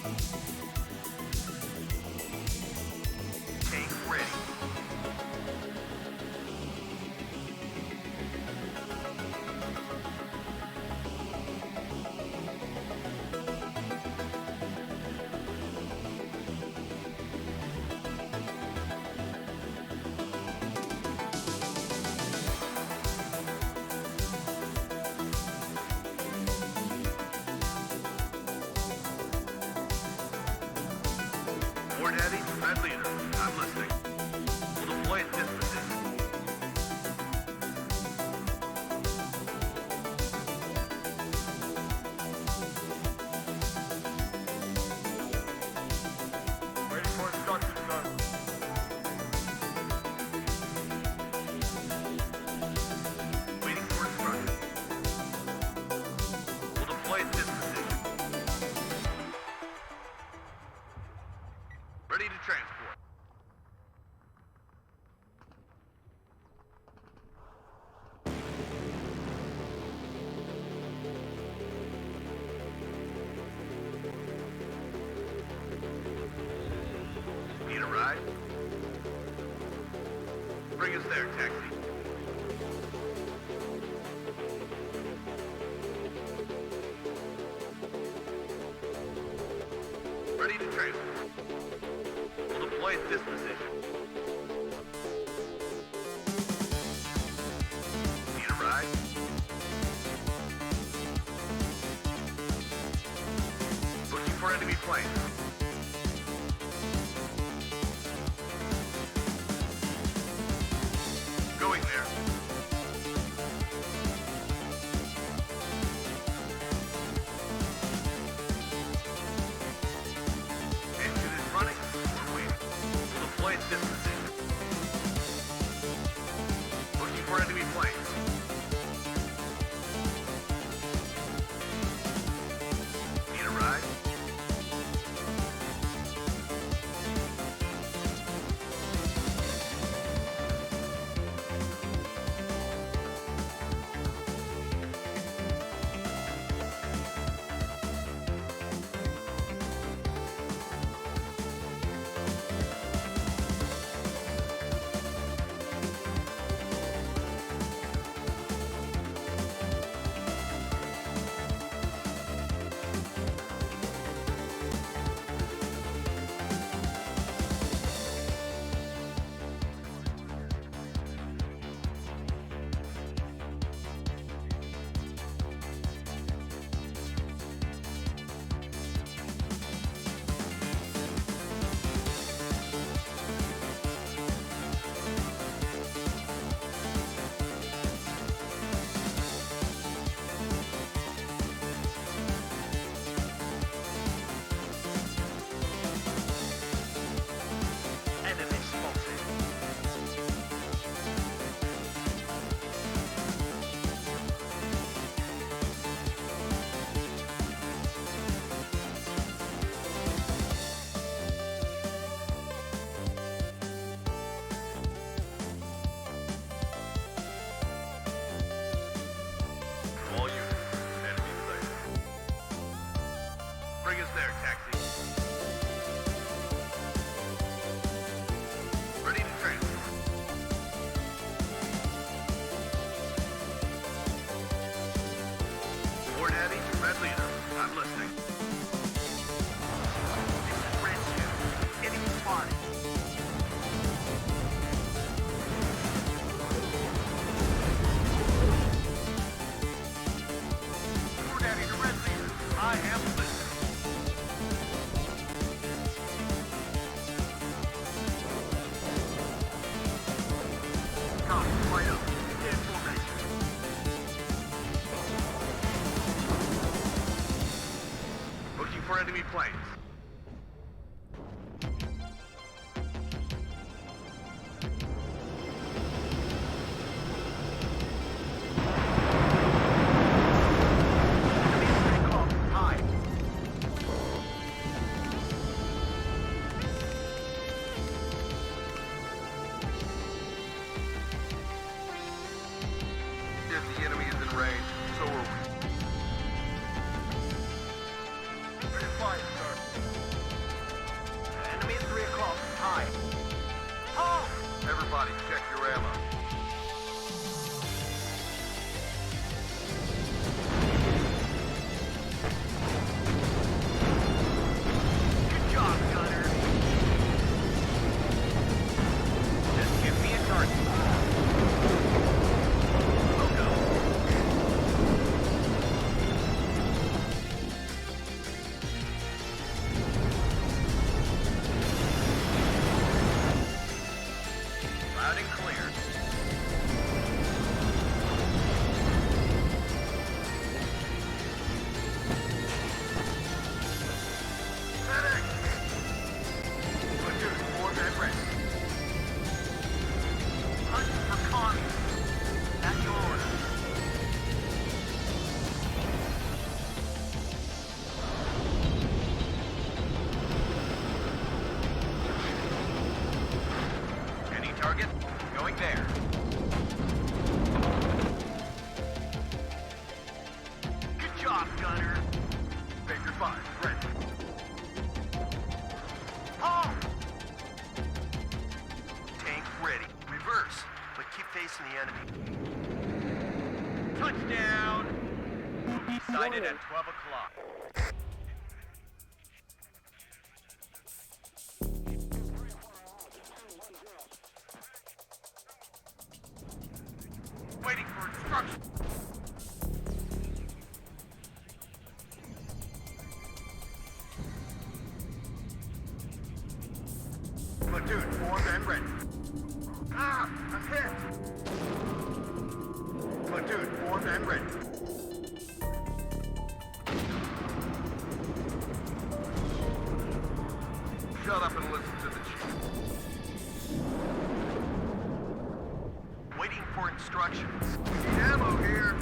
Tank ready. Ward heavy, red leader. I'm listening. We'll deploy at this position. Ready for instructions, sir. Waiting for instructions. We'll deploy at this position. Ready to transport. Need a ride? Bring us there, taxi. Ready to transport. We'll deploy at this position. Need a ride? Looking for enemy planes. Going there. Engine is running. We're waiting. We'll deploy at this position. Looking for enemy planes. Need a ride? Enemy spotted. All units, enemy clear. Bring us there, taxi. Ready to transport. Ward heavy, red leader. I'm listening. This is Red 2. Enemy spotted. Ward heavy to red leader. I am listening. Copy, right up. In formation. Looking for enemy planes. If the enemy is in range, so are we. Ready to fire, sir. 5. Oh! Everybody, check your ammo. Good job, Gunner. Just give me a target. Logo. Loud and clear. Medic! Platoon, form and ready. Hunt for commies. That's your order. Any target? Going there. Good job, Gunner. Baker 5, ready. Oh! Tank ready. Reverse, but keep facing the enemy. Touchdown! Will be sighted at 12 o'clock. Waiting for instructions. Platoon, formed and ready. Ah! I'm hit! Platoon, formed and ready. Shut up and listen to the chief. Waiting for instructions. Need ammo here.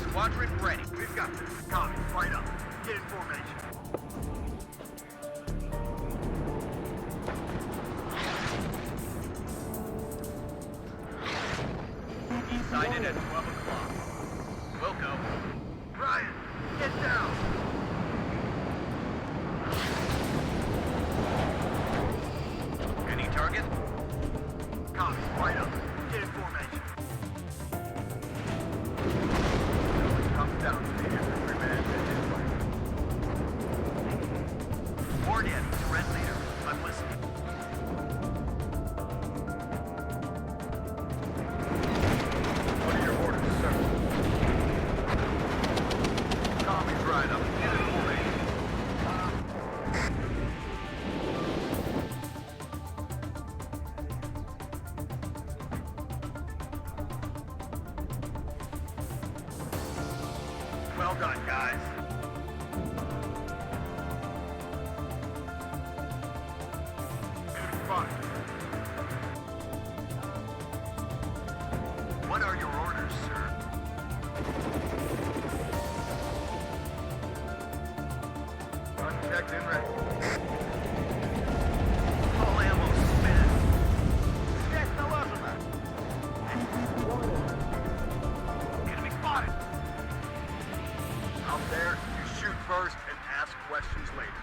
Squadron ready. We've got this. Copy, right up. Get in formation. Be sighted at 12 o'clock. We'll go. Ryan, get down! Any target? Copy, right up. Get in formation. Comes down to the infantryman and his fighter. War Daddy, Red Leader. I'm listening. What are your orders, sir? Tommy's right up. Get in formation. Well done, guys. Good fun. What are your orders, sir? Unchecked and ready. All ammo spent. Check the level. Enemy spotted. Out there, you shoot first and ask questions later.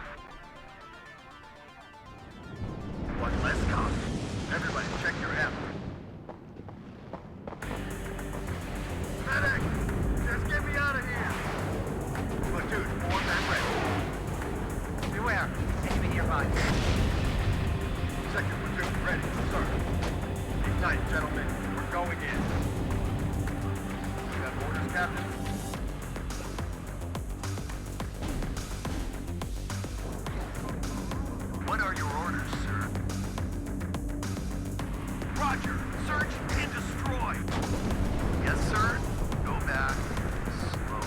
One less cop. Everybody check your ammo. Medic! Just get me out of here! Platoon, formed and ready. Beware. Enemy nearby. Second platoon, ready. Sir. Ignite, gentlemen. We're going in. You have orders, Captain? What are your orders, sir? Roger. Search and destroy. Yes, sir. Go back. Slow.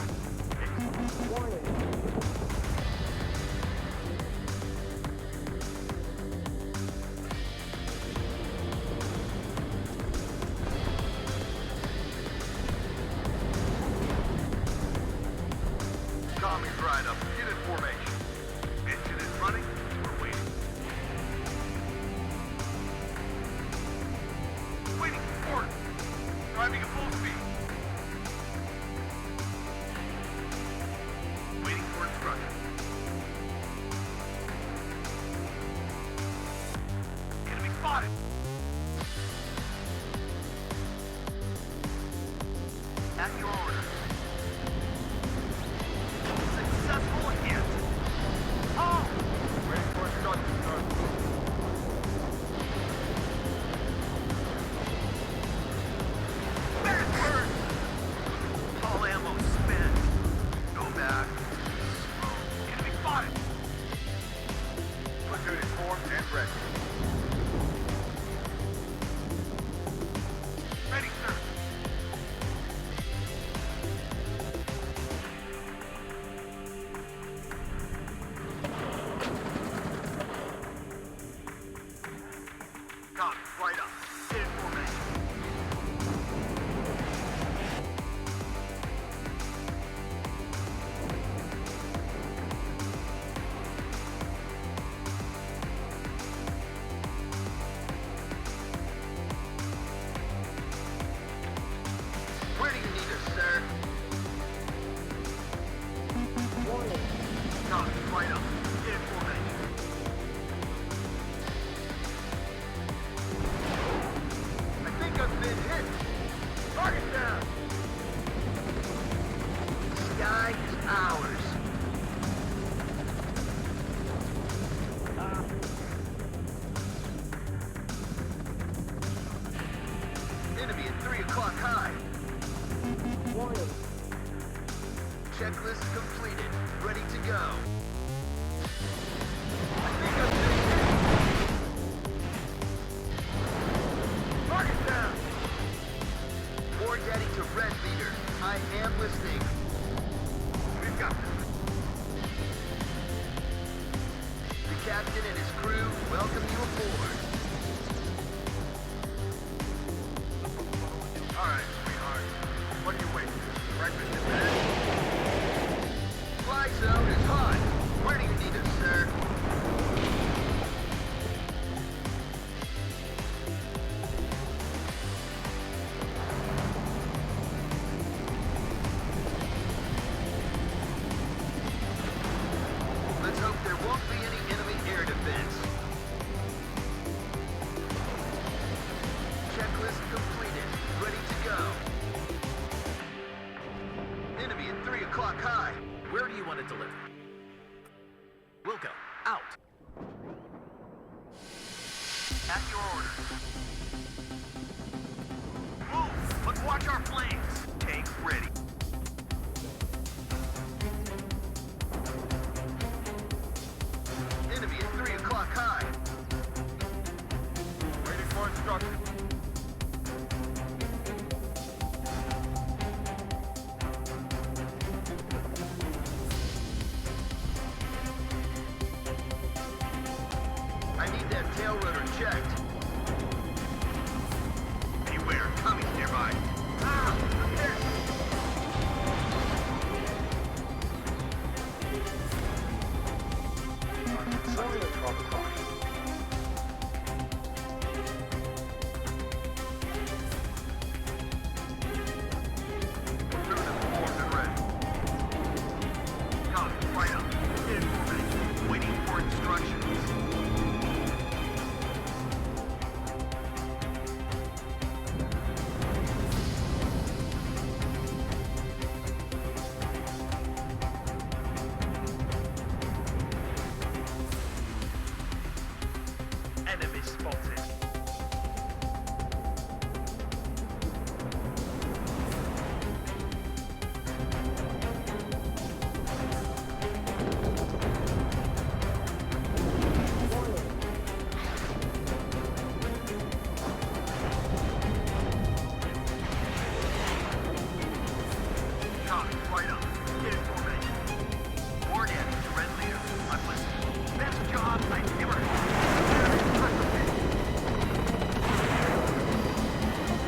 Tommy's right up. Get in formation. Engine is running. We're waiting. Waiting for it. Driving at full speed. Waiting for instructions. Checklist completed. Ready to go. Target down! More Daddy to Red Leader. I am listening. We've got this. The captain and his crew welcome you aboard. Alright, sweetheart. What are you waiting for? Breakfast in bed? Fly zone is hot. Where do you need us, sir? Let's hope there won't be any enemy air defense. Checklist completed. Ready to go. Enemy at 3 o'clock high. Where do you want to deliver? Wilco, out. At your orders. Move! Let's watch our flanks. Tank ready. Enemy at 3 o'clock high. Waiting for instructions. I need that tail rotor checked. Beware, Tommy's nearby. Ah! There! Platoon is formed and ready. Tommy, right up. Get in formation. Waiting for instructions. Enemy spotted. Tommy, right up. Get in formation. Morgan, to Red Leader. I'm listening. Best job I've ever had.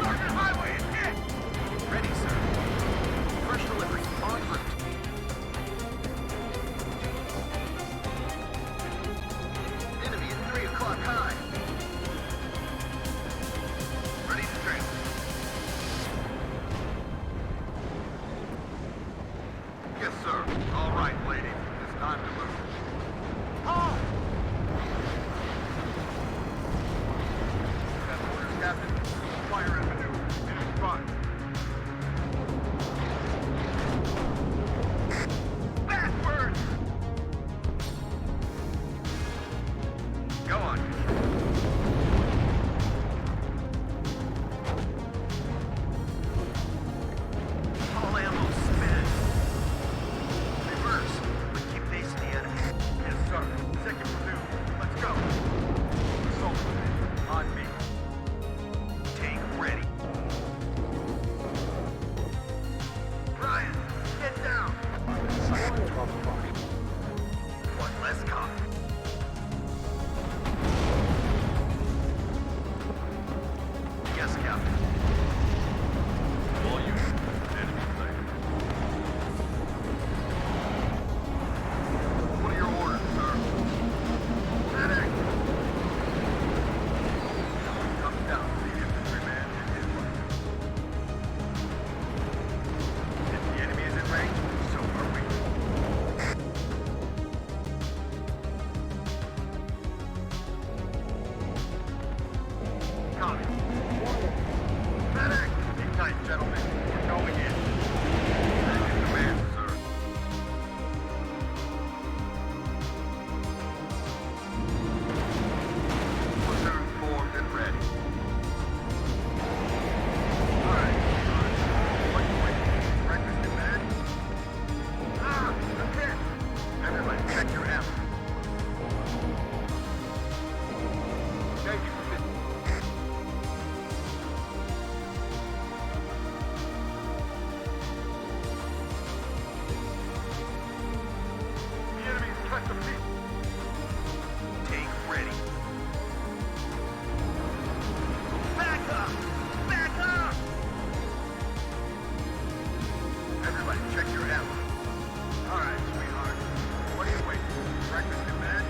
Sergeant Highway is hit! Ready, sir. Fresh delivery, en route. Enemy at 3 o'clock high. Ready to train. Yes, sir. All right, lady. It's time to move. Oh! Got orders, Captain. Fire avenue. In front. Backwards! Go on. All ammo spent. Reverse, but keep facing the enemy. pit. Tank ready. Back up! Back up! Everybody, check your ammo. All right, sweetheart. What are you waiting for? Breakfast in bed?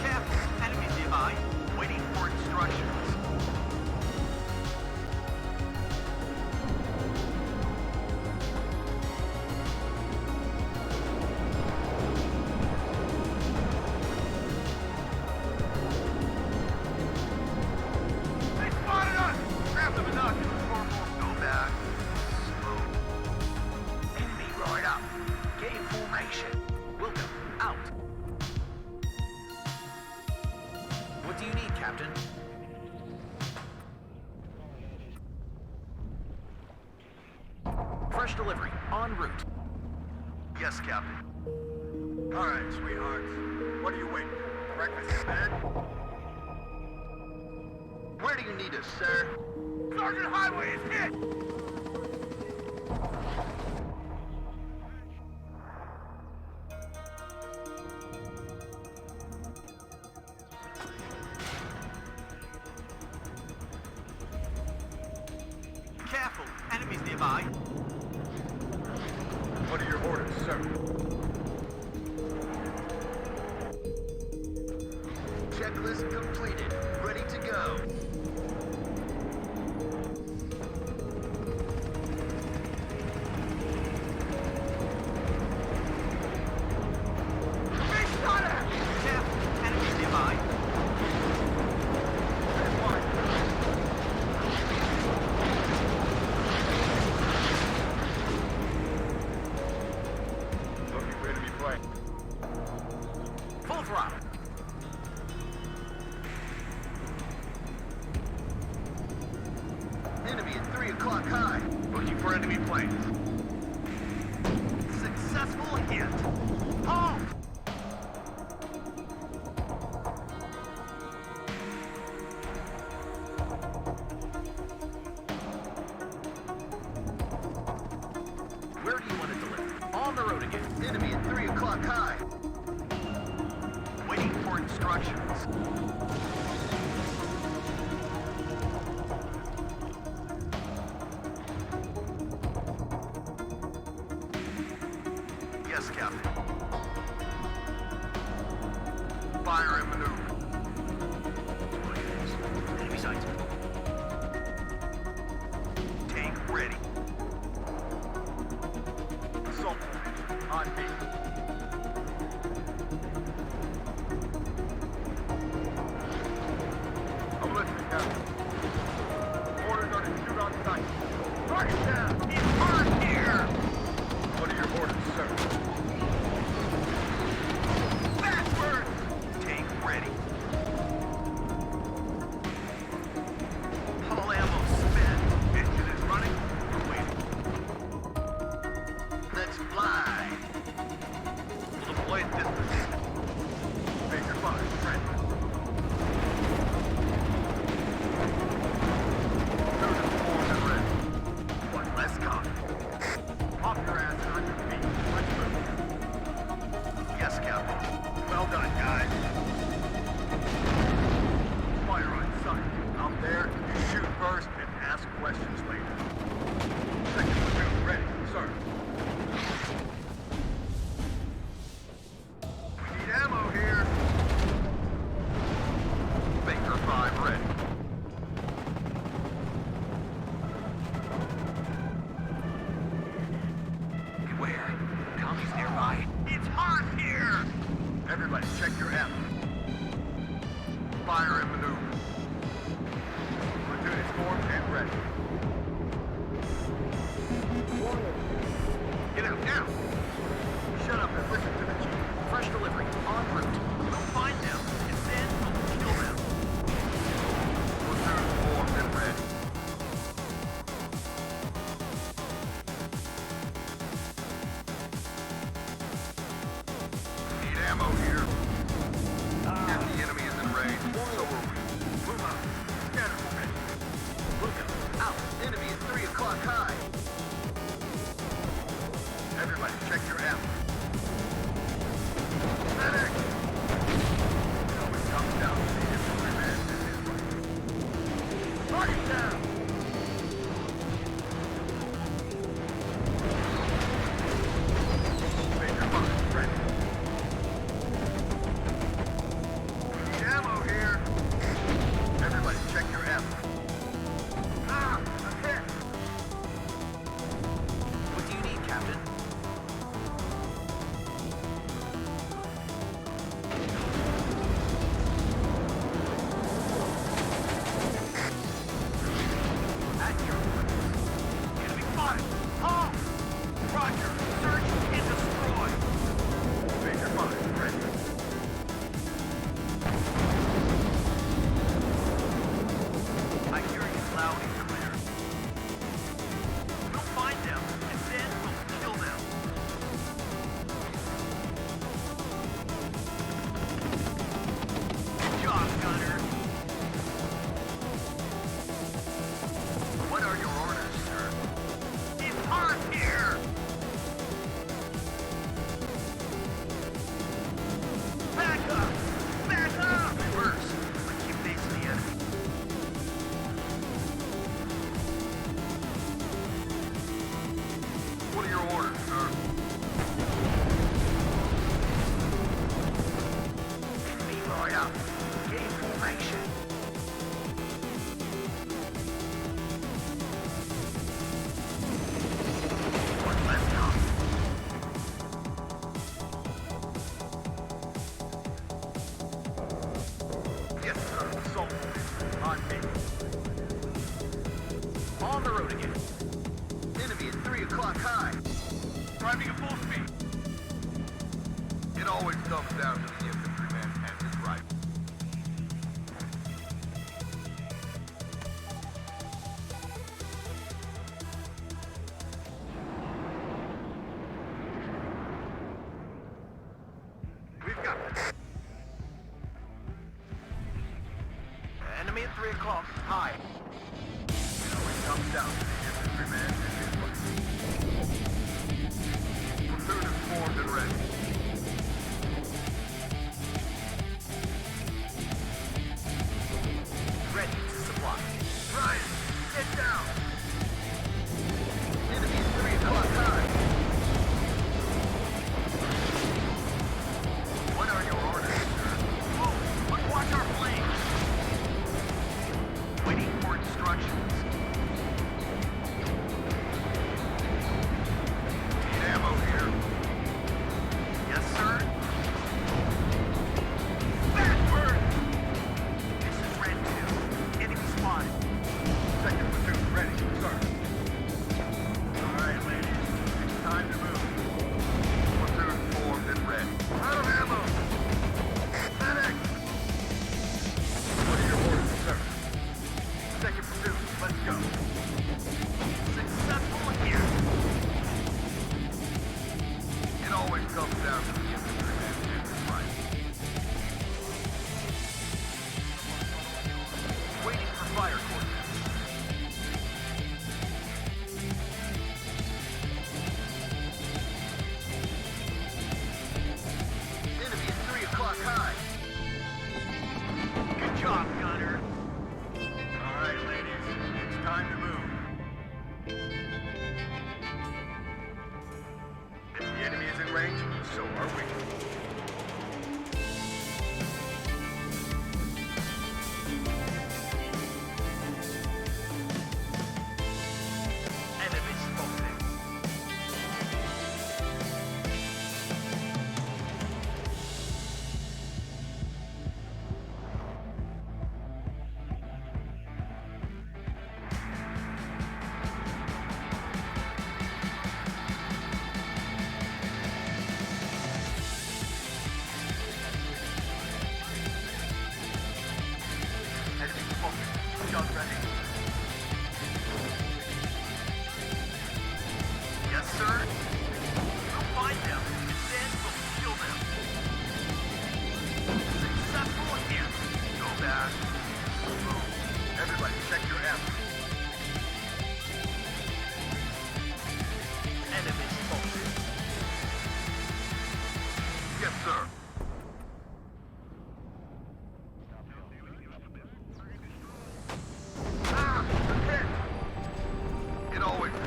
Captain, enemies nearby. Waiting for instructions. They spotted us! Grab the binoculars, Corporal. Go back. Slow. Enemy right up. Get in formation. Welcome. Out. What do you need, Captain? Fresh delivery. En route. Yes, Captain. All right, sweethearts. What are you waiting for? Breakfast in bed? Where do you need us, sir? Sergeant Highway is hit! Careful, enemies nearby. What are your orders, sir? Checklist completed. Ready to go. Big stunner! Careful, enemies nearby. Looking for enemy plane. Full throttle. Enemy at 3 o'clock high. Looking for enemy planes. Successful hit. Halt! Where do you want to deliver? On the road again. Enemy at 3 o'clock high. Waiting for instructions. Yes, Captain. Fire and maneuver. Enemy sights. Tank ready. Assault formation on me. I'm listening, Captain. Orders are to shoot on sight. Target down! It's hard here! What are your orders, sir? Backward! Tank ready. Hull ammo spent. Engine is running. We're waiting. Let's fly. We'll deploy at this position. Baker 5, friendly. Susan formed and ready. One less copy. Off your ass and on your feet. Let's move. Yes, Captain. Well done, guys. Fire on sight. Out there, you shoot first and ask questions later. Second platoon ready, sir. We need ammo here. Baker 5 ready. Beware. Commies nearby. It's hot here! Everybody check your ammo. Fire and maneuver. Platoon is formed and ready. Get out now! Shut up and listen to the chief. Fresh delivery. En route. We'll find them, and then we'll kill them. Platoon formed and ready. ammo here. If the enemy is in range, so are we. Move out. Scanner ready. Lookout. Out. Enemy at 3 o'clock high. Everybody, check your ammo. Medic! It always comes down to the infantryman and his rifle. Target down! Major Mark, ready. Need ammo here. Everybody, check your ammo. Ah, a hit! What do you need, Captain? At your orders. Enemy spotted. Halt! Roger. Search and destroy. Major Mark, ready. I hear you loud and clear. We'll find them, and then we'll kill them. Good job, Gunner. What are your orders, sir? It's hot here! Back up! Back up! Reverse. But keep facing the enemy. What are your orders, sir? Enemy right up. Get in formation. One left come. Yes, sir. Assault. On me. On the road again. Enemy at 3 o'clock high. Driving at full speed. It always comes down to the infantryman and his rifle. We've got this. Enemy at 3 o'clock. High. It always comes down to the infantryman and his rifle. Platoon is formed and ready. Ready to supply. Ryan, get down. Enemy at 3 o'clock high. What are your orders, sir? Move, but watch our flanks. Waiting for instructions.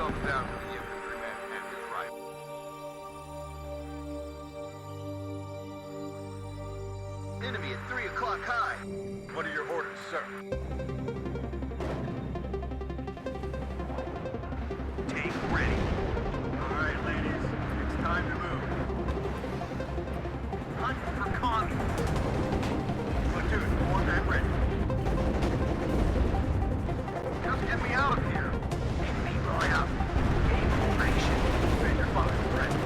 thumbs down to the infantryman and his rifle. Enemy at 3 o'clock high. What are your orders, sir? Take ready. All right, ladies. It's time to move. Hunt for commies. Platoon, formed and ready. Just get me out of here. Enemy right up. Game formation. Major 5, ready.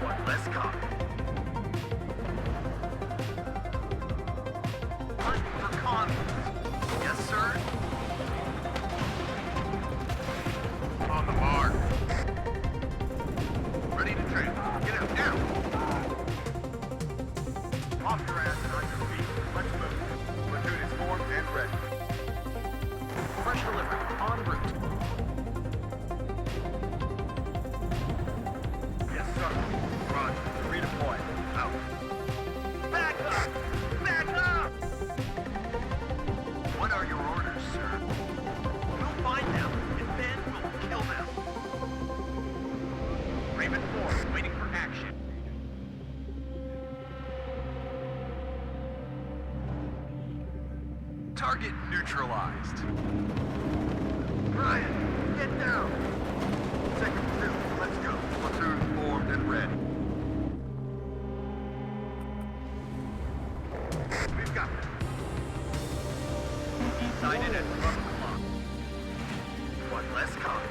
One less copy. Hunt for commies. Yes, sir. On the mark. Ready to train. Get out now. Off your ass and on your feet. Let's move. Platoon is formed and ready. Fresh delivery. En route. Yes, sir. Roger. Redeploy. Out. Back up! Back up! What are your orders, sir? We'll find them, and then we'll kill them. Raven 4, waiting for action. Target neutralized. Ryan, get down. Second platoon, let's go. Platoon formed and ready. We've got this. Sighted at 12 o'clock. One less copy.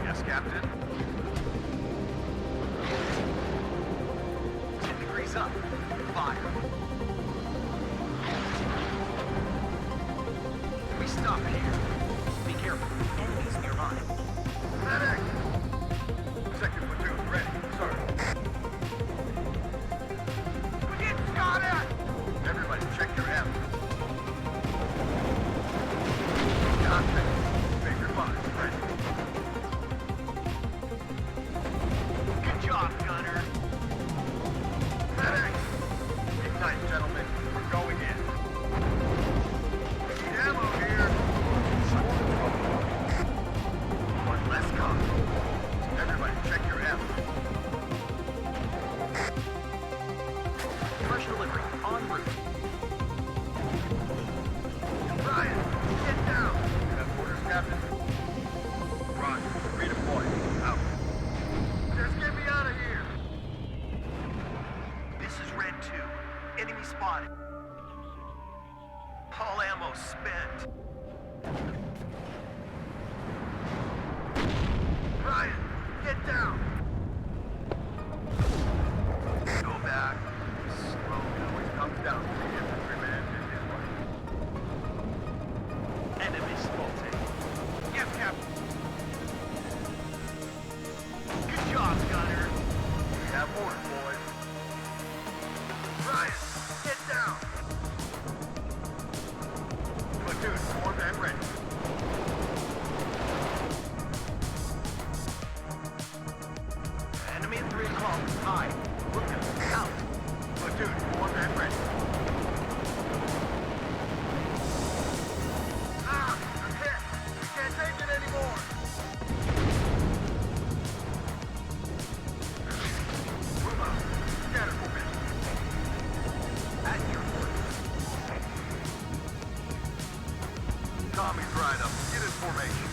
Yes, Captain. 10 degrees up. Fire. We stop here. Be careful. Enemies nearby. Medic! Second platoon, ready. Sir. We get shot at! Everybody, check your M. Contact. Major 5, ready. Good job, Gunner. Medic! Ignite, gentlemen. We're going in. We need ammo here. One less copy. Everybody, check your M. Fresh delivery. En route. Ryan, get down. You have orders, Captain? Roger. Redeploy. Out. Just get me out of here. This is Red 2. Enemy spotted. All ammo spent. Ryan, get down. Go back. Slow. It always comes down to the infantryman and his wife. Enemy spotted. Yes, Captain. Good job, Gunner. We have orders, boys. Ryan, get down. Platoon, formed and ready. Enemy at 3 o'clock. High. Looking. Out. Platoon, formed and ready. Ah, I'm hit. We can't take it anymore. Move up. Scatter formation. At your orders. Tommy's right up. Get in formation.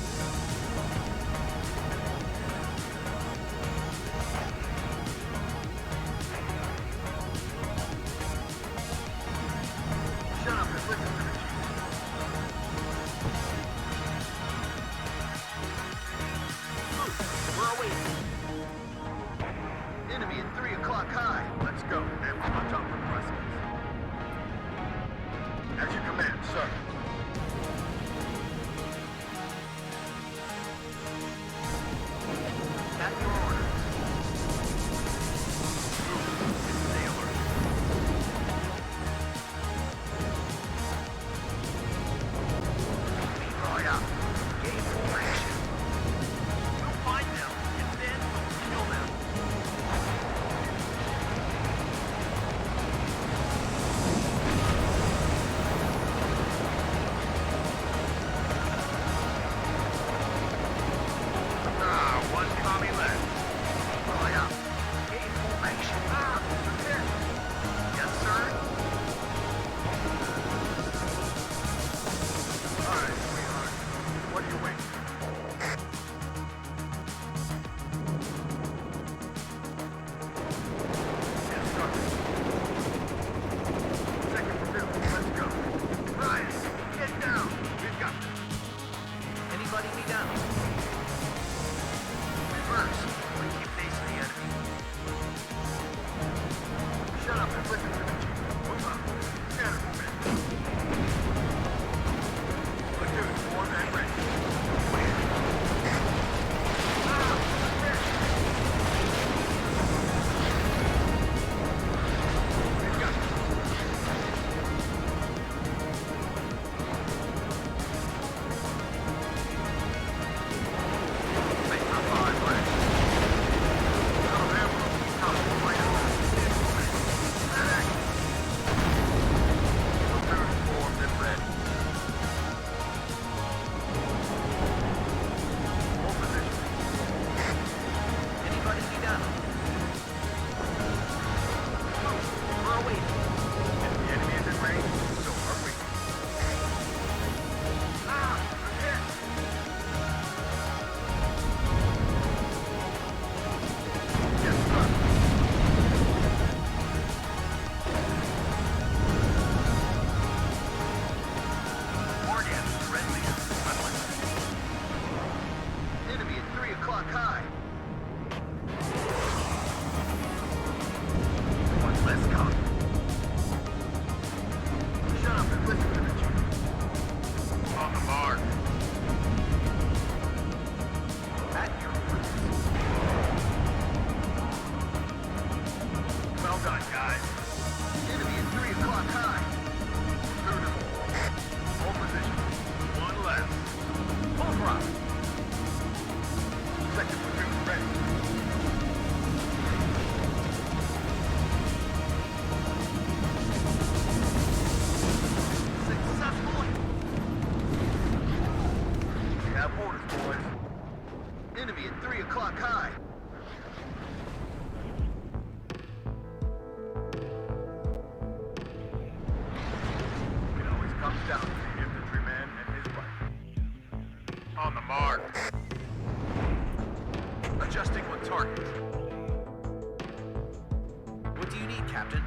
Captain.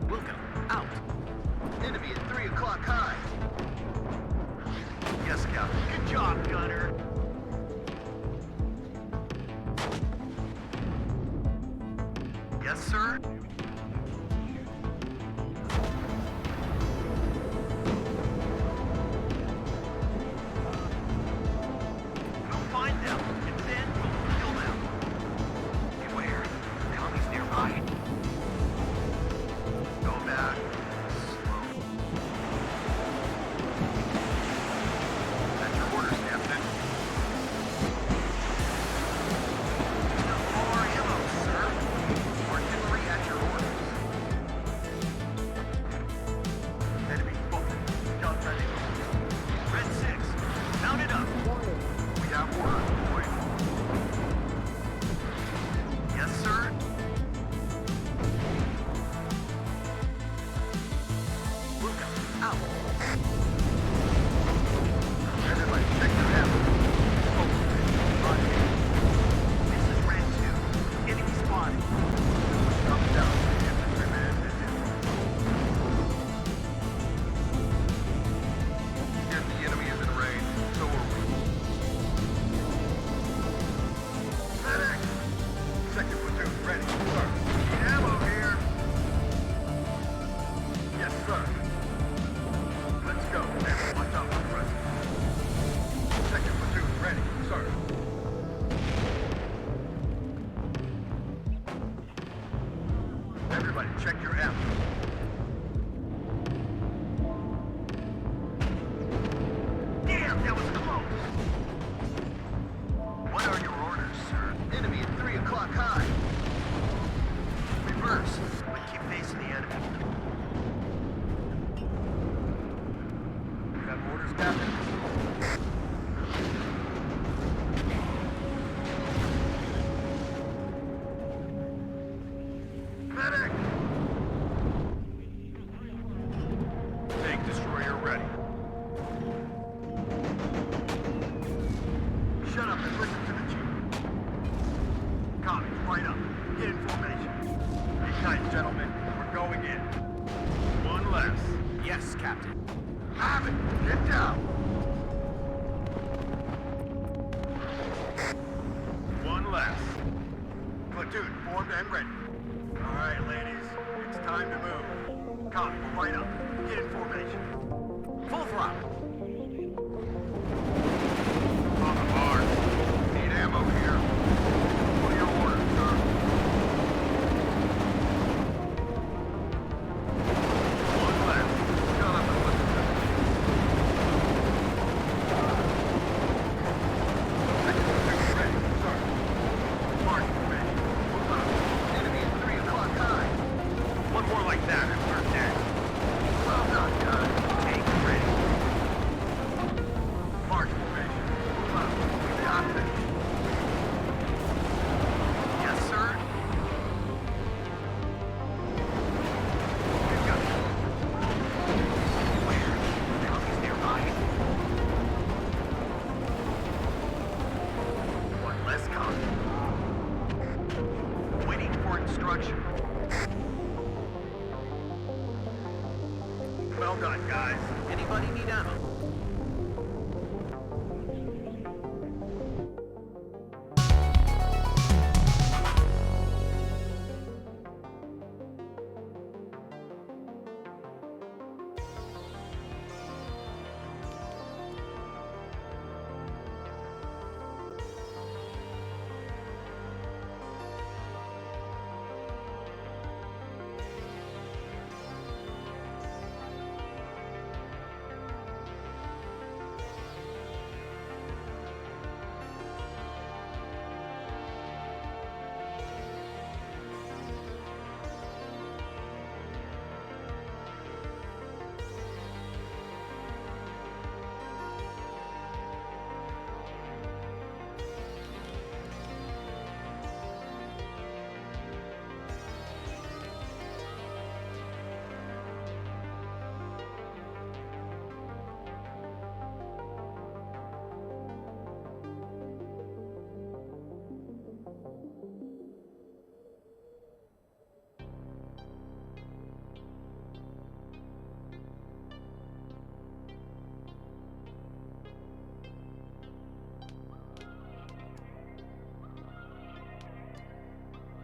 Wilco, out. Enemy at 3 o'clock high. Yes, Captain. Good job, Gunner. Yes, sir. We'll find them, and then we'll kill them. Beware. Enemies nearby. Go back. Slow. That's your orders, Captain. No more ammo, sir. Artillery at your orders. Enemy booked. Gun ready. Red 6, mount it up. We have orders. Wait. Yes, sir. Wilco, out. Everybody, check your ammo. Roger. This is Red 2. Enemy spotted. Come down, infantryman. If the enemy is in range, so are we. Medic! Second platoon, ready, sir. Need ammo here. Yes, sir. Let's go. Now, watch out for the rest. Second platoon, ready, sir. Everybody, check your ammo. Damn, that was close. What are your orders, sir? Enemy at 3 o'clock high. Reverse. We keep facing the enemy. You have orders, Captain? Medic! Tank destroyer ready. Shut up and listen to the chief. Commies, right up. Get in formation. Ignite, gentlemen. We're going in. One less. Yes, Captain. Abbott, get down. One less. Platoon, formed and ready. All right, ladies. It's time to move. Commies, right up. Get in formation. Full throttle. On the mark. Need ammo here. What are your orders, sir? One left. Shut up and listen to me. Second platoon ready, sir. March formation. Move out. Enemy at 3 o'clock high. One more like that, and we're dead. Well done, guys. Tank ready. March formation. Move out. We got this. Yes, sir. We've got this. Beware. Enemies nearby. One less coming. Waiting for instruction. Well done, guys. Anybody need ammo?